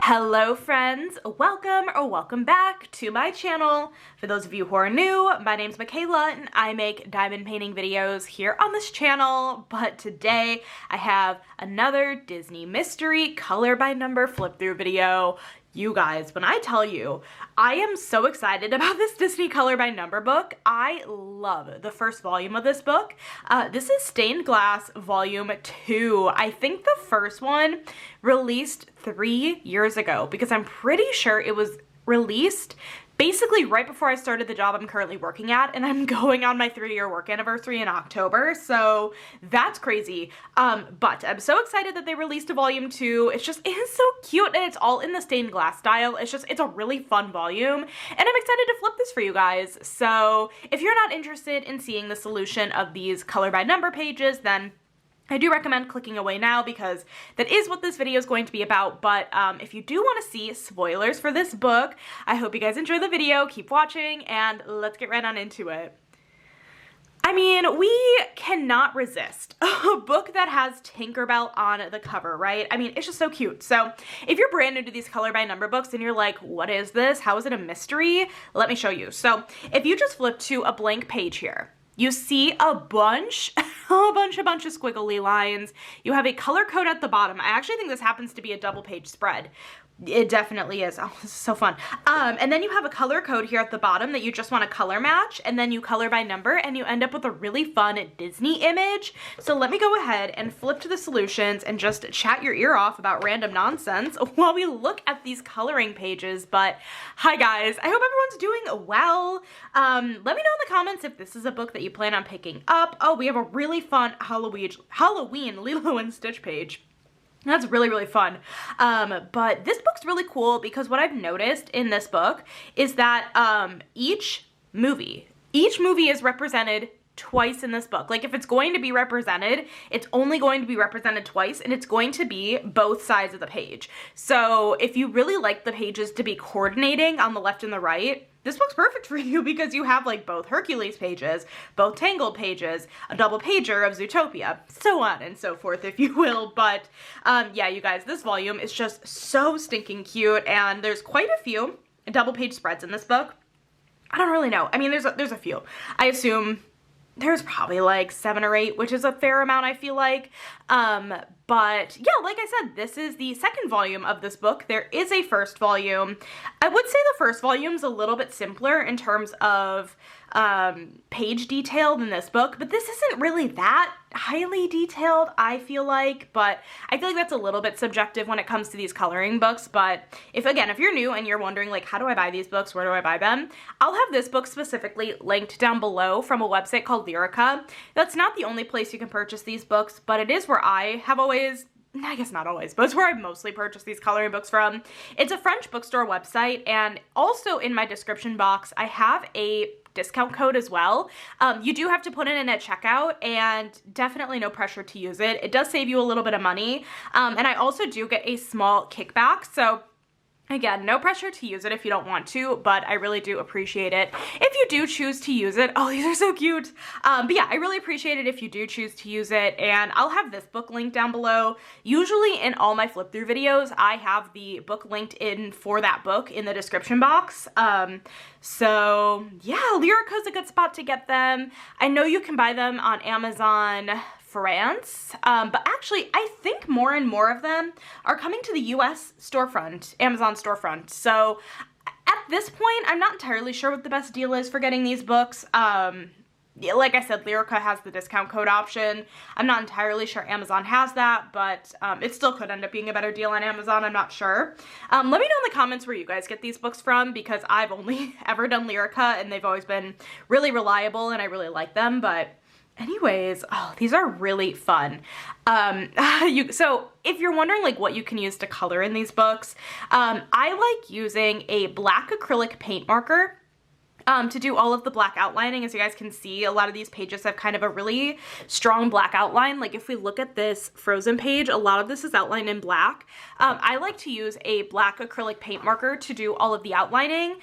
Hello friends, welcome back to my channel. For those of you who are new, my name's Michaela and I make diamond painting videos here on this channel, but today I have another Disney mystery color by number flip through video. You guys, when I tell you, I am so excited about this Disney color by number book. I love the first volume of this book. This is Stained Glass Volume 2. I think the first one released 3 years ago because I'm pretty sure it was released basically right before I started the job I'm currently working at, and I'm going on my 3-year work anniversary in October, so that's crazy. But I'm so excited that they released a volume 2. It is so cute, and it's all in the stained glass style. It's a really fun volume, and I'm excited to flip this for you guys. So if you're not interested in seeing the solution of these color by number pages, then I do recommend clicking away now because that is what this video is going to be about, but if you do want to see spoilers for this book, I hope you guys enjoy the video, keep watching, and let's get right on into it. I mean, we cannot resist a book that has Tinkerbell on the cover, right? I mean, it's just so cute. So if you're brand new to these color by number books and you're like, what is this? How is it a mystery? Let me show you. So if you just flip to a blank page here, you see a bunch of squiggly lines. You have a color code at the bottom. I actually think this happens to be a double page spread. It definitely is. Oh, this is so fun. And then you have a color code here at the bottom that you just want to color match, and then you color by number, and you end up with a really fun Disney image. So let me go ahead and flip to the solutions and just chat your ear off about random nonsense while we look at these coloring pages. But hi guys, I hope everyone's doing well. Let me know in the comments if this is a book that you plan on picking up. Oh, we have a really fun Halloween Lilo and Stitch page. That's really, really fun. But this book's really cool because what I've noticed in this book is that each movie is represented twice in this book. Like if it's going to be represented, it's only going to be represented twice, and it's going to be both sides of the page. So if you really like the pages to be coordinating on the left and the right, this book's perfect for you because you have like both Hercules pages, both Tangled pages, a double pager of Zootopia, so on and so forth, if you will. But yeah, you guys, this volume is just so stinking cute, and there's quite a few double page spreads in this book. I don't really know. I mean, there's a few. I assume there's probably like 7 or 8, which is a fair amount, I feel like. But yeah, like I said, this is the second volume of this book. There is a first volume. I would say the first volume's a little bit simpler in terms of page detail than this book, but this isn't really that highly detailed, I feel like, but I feel like that's a little bit subjective when it comes to these coloring books. But if you're new and you're wondering like, how do I buy these books? Where do I buy them? I'll have this book specifically linked down below from a website called Lyrica. That's not the only place you can purchase these books, but it is where I have always, I guess not always, but it's where I've mostly purchased these coloring books from. It's a French bookstore website, and also in my description box, I have a discount code as well. You do have to put it in at checkout, and definitely no pressure to use it. It does save you a little bit of money, and I also do get a small kickback, so again, no pressure to use it if you don't want to, but I really do appreciate it if you do choose to use it. Oh, these are so cute. But yeah, I really appreciate it if you do choose to use it, and I'll have this book linked down below. Usually in all my flip through videos, I have the book linked in for that book in the description box. So yeah, Lyrica's a good spot to get them. I know you can buy them on Amazon France, but actually I think more and more of them are coming to the US storefront, Amazon storefront. So at this point, I'm not entirely sure what the best deal is for getting these books. Like I said, Lyrica has the discount code option. I'm not entirely sure Amazon has that, but it still could end up being a better deal on Amazon. I'm not sure. Let me know in the comments where you guys get these books from, because I've only ever done Lyrica, and they've always been really reliable, and I really like them. But anyways, oh, these are really fun. So if you're wondering like what you can use to color in these books, I like using a black acrylic paint marker to do all of the black outlining. As you guys can see, a lot of these pages have kind of a really strong black outline. Like if we look at this Frozen page, a lot of this is outlined in black. I like to use a black acrylic paint marker to do all of the outlining.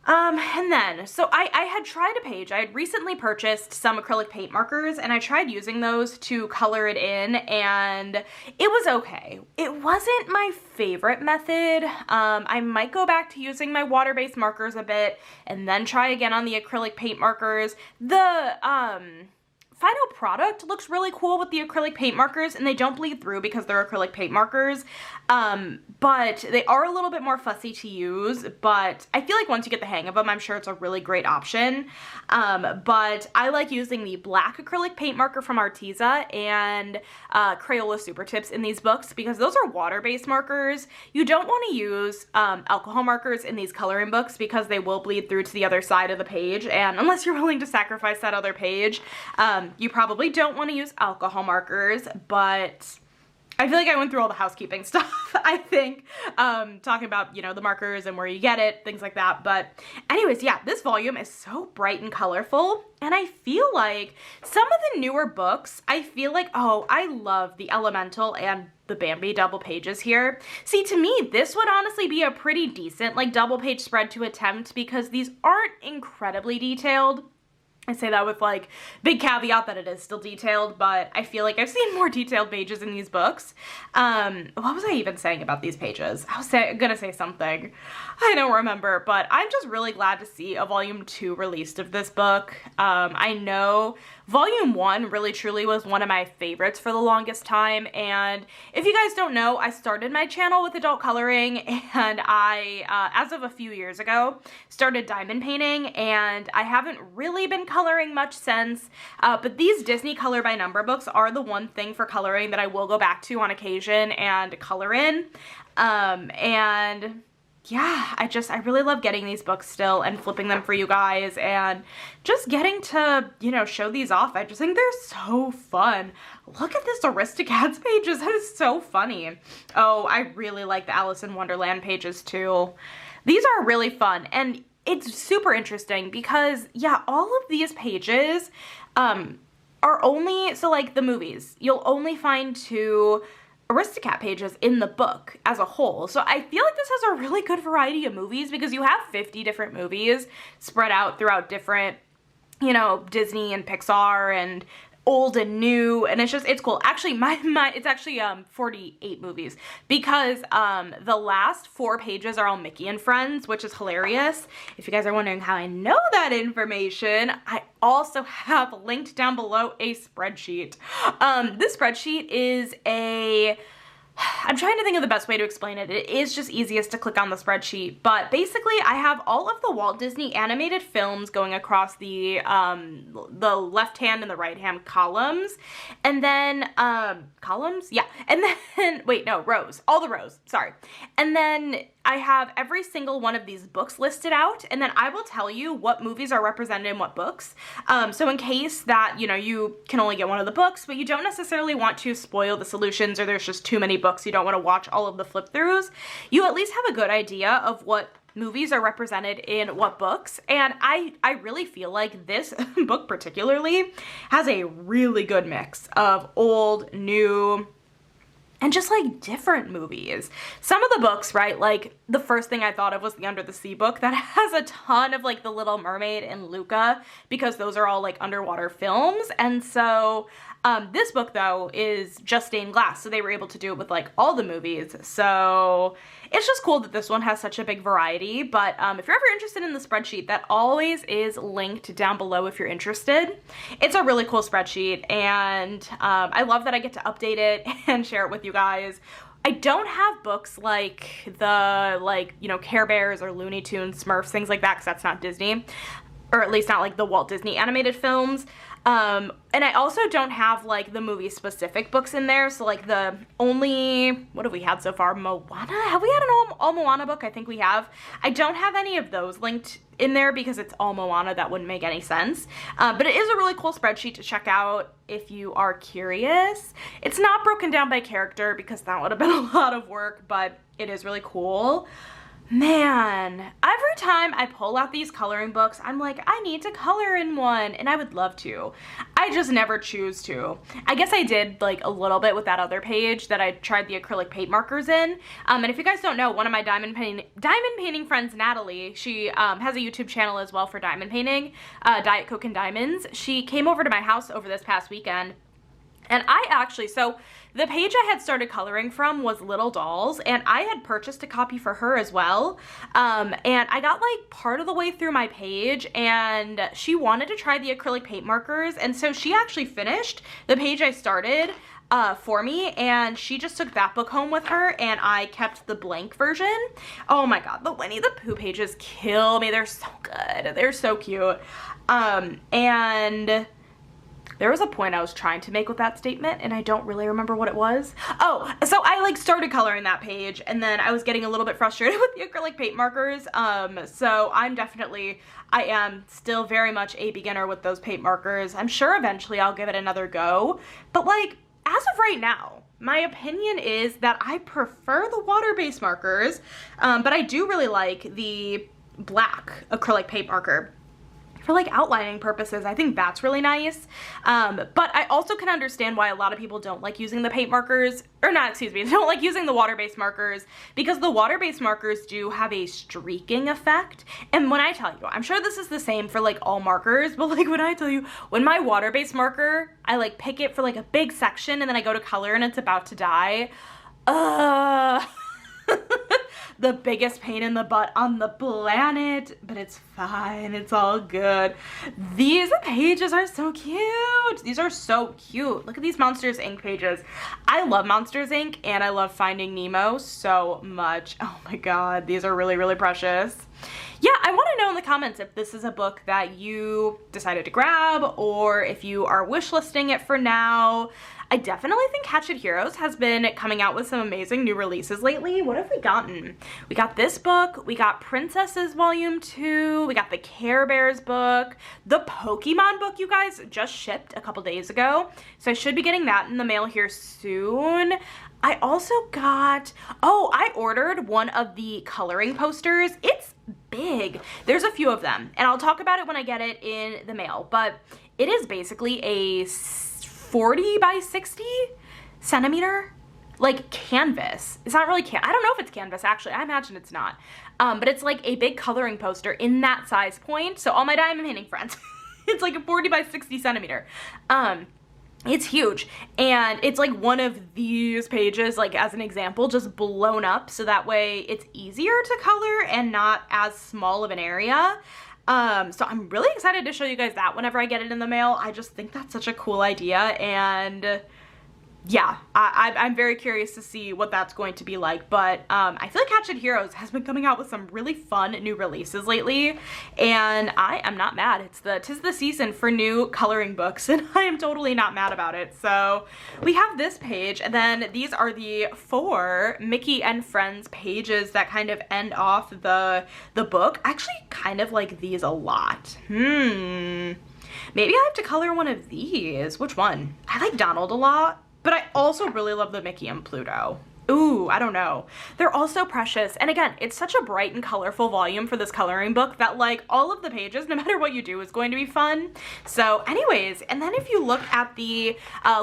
And then, so I had tried a page. I had recently purchased some acrylic paint markers, and I tried using those to color it in, and it was okay. It wasn't my favorite method. I might go back to using my water-based markers a bit, and then try again on the acrylic paint markers. The, final product looks really cool with the acrylic paint markers, and they don't bleed through because they're acrylic paint markers, but they are a little bit more fussy to use, but I feel like once you get the hang of them, I'm sure it's a really great option. But I like using the black acrylic paint marker from Arteza and Crayola Super Tips in these books because those are water-based markers. You don't want to use alcohol markers in these coloring books because they will bleed through to the other side of the page, and unless you're willing to sacrifice that other page, you probably don't want to use alcohol markers, but I feel like I went through all the housekeeping stuff, I think, talking about, you know, the markers and where you get it, things like that. But anyways, yeah, this volume is so bright and colorful, and I feel like some of the newer books, I feel like, oh, I love the Elemental and the Bambi double pages here. See, to me, this would honestly be a pretty decent, like, double page spread to attempt because these aren't incredibly detailed. I say that with like big caveat that it is still detailed, but I feel like I've seen more detailed pages in these books. What was I even saying about these pages? I was gonna say something. I don't remember, but I'm just really glad to see a volume 2 released of this book. I know volume 1 really truly was one of my favorites for the longest time, and if you guys don't know, I started my channel with adult coloring, and I, as of a few years ago, started diamond painting, and I haven't really been coloring much since, but these Disney Color by Number books are the one thing for coloring that I will go back to on occasion and color in, and yeah, I really love getting these books still and flipping them for you guys and just getting to, you know, show these off. I just think they're so fun. Look at this Aristocats pages. That is so funny. Oh, I really like the Alice in Wonderland pages too. These are really fun, and it's super interesting because, yeah, all of these pages are only, so like the movies, you'll only find 2 Aristocat pages in the book as a whole. So I feel like this has a really good variety of movies because you have 50 different movies spread out throughout different, you know, Disney and Pixar and old and new, and it's cool. Actually, it's actually 48 movies because the last 4 pages are all Mickey and Friends, which is hilarious. If you guys are wondering how I know that information, I also have linked down below a spreadsheet. This spreadsheet is I'm trying to think of the best way to explain it. It is just easiest to click on the spreadsheet, but basically I have all of the Walt Disney animated films going across the left hand and the right hand columns, and then columns, yeah, and then wait, no, rows, all the rows, sorry, and then I have every single one of these books listed out, and then I will tell you what movies are represented in what books. So in case that, you know, you can only get one of the books, but you don't necessarily want to spoil the solutions, or there's just too many books, you don't want to watch all of the flip-throughs, you at least have a good idea of what movies are represented in what books. And I really feel like this book particularly has a really good mix of old, new, and just like different movies. Some of the books, right, like the first thing I thought of was the Under the Sea book that has a ton of like The Little Mermaid and Luca, because those are all like underwater films. And so this book though is just stained glass, so they were able to do it with like all the movies. So it's just cool that this one has such a big variety. But if you're ever interested in the spreadsheet, that always is linked down below if you're interested. It's a really cool spreadsheet, and I love that I get to update it and share it with you guys. I don't have books like the, like, you know, Care Bears or Looney Tunes, Smurfs, things like that, because that's not Disney, or at least not like the Walt Disney animated films. And I also don't have like the movie specific books in there. So like the only, what have we had so far? Moana? Have we had an all Moana book? I think we have. I don't have any of those linked in there because it's all Moana. That wouldn't make any sense. But it is a really cool spreadsheet to check out if you are curious. It's not broken down by character because that would have been a lot of work, but it is really cool. Man, every time I pull out these coloring books, I'm like, I need to color in one, and I would love to. I just never choose to. I guess I did like a little bit with that other page that I tried the acrylic paint markers in. And if you guys don't know, one of my diamond painting friends, Natalie, she has a YouTube channel as well for diamond painting, Diet Coke and Diamonds. She came over to my house over this past weekend. And I actually, so the page I had started coloring from was Little Dolls, and I had purchased a copy for her as well. And I got like part of the way through my page, and she wanted to try the acrylic paint markers, and so she actually finished the page I started for me, and she just took that book home with her, and I kept the blank version. Oh my god, the Winnie the Pooh pages kill me. They're so good. They're so cute. And there was a point I was trying to make with that statement, and I don't really remember what it was. Oh, so I like started coloring that page, and then I was getting a little bit frustrated with the acrylic paint markers. So I am still very much a beginner with those paint markers. I'm sure eventually I'll give it another go, but like, as of right now, my opinion is that I prefer the water-based markers, but I do really like the black acrylic paint marker. For like outlining purposes, I think that's really nice. But I also can understand why a lot of people don't like using the paint markers, or not, excuse me, don't like using the water-based markers, because the water-based markers do have a streaking effect. And when I tell you, I'm sure this is the same for like all markers, but like when I tell you, when my water-based marker, I like pick it for like a big section and then I go to color and it's about to die, the biggest pain in the butt on the planet, but it's fine, it's all good. These pages are so cute. These are so cute. Look at these Monsters Inc. pages. I love Monsters Inc. and I love Finding Nemo so much. Oh my god, these are really, really precious. Yeah, I want to know in the comments if this is a book that you decided to grab, or if you are wishlisting it for now. I definitely think Hachette Heroes has been coming out with some amazing new releases lately. What have we gotten? We got this book, we got Princesses Volume 2, we got the Care Bears book, the Pokemon book, you guys, just shipped a couple days ago. So I should be getting that in the mail here soon. I also got, oh, I ordered one of the coloring posters. It's big. There's a few of them, and I'll talk about it when I get it in the mail, but it is basically a 40 by 60 centimeter like canvas. It's not really I don't know if it's canvas, actually. I imagine it's not. But it's like a big coloring poster in that size point. So all my diamond painting friends, it's like a 40 by 60 centimeter. It's huge, and it's like one of these pages, like as an example, just blown up so that way it's easier to color and not as small of an area. So I'm really excited to show you guys that whenever I get it in the mail. I just think that's such a cool idea, and yeah, I'm very curious to see what that's going to be like. But I feel like Hachette Heroes has been coming out with some really fun new releases lately, and I am not mad. Tis the season for new coloring books, and I am totally not mad about it. So we have this page, and then these are the 4 Mickey and Friends pages that kind of end off the book. I actually kind of like these a lot. Maybe I have to color one of these. Which one? I like Donald a lot, but I also really love the Mickey and Pluto. Ooh, I don't know. They're all so precious. And again, it's such a bright and colorful volume for this coloring book that like all of the pages, no matter what you do, is going to be fun. So anyways, and then if you look at the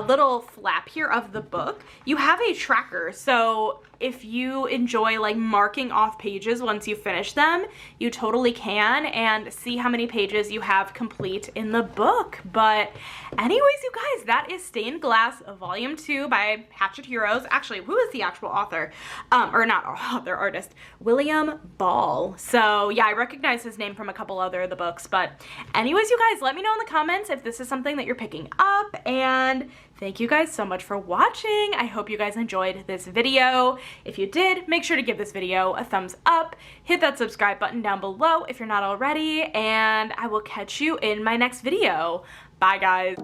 little flap here of the book, you have a tracker. So if you enjoy like marking off pages once you finish them, you totally can, and see how many pages you have complete in the book. But anyways, you guys, that is Stained Glass Volume 2 by Hachette Heroes. Actually, who is the actual author? Or not author, artist. William Ball. So yeah, I recognize his name from a couple other of the books. But anyways, you guys, let me know in the comments if this is something that you're picking up, and thank you guys so much for watching. I hope you guys enjoyed this video. If you did, make sure to give this video a thumbs up. Hit that subscribe button down below if you're not already, and I will catch you in my next video. Bye, guys.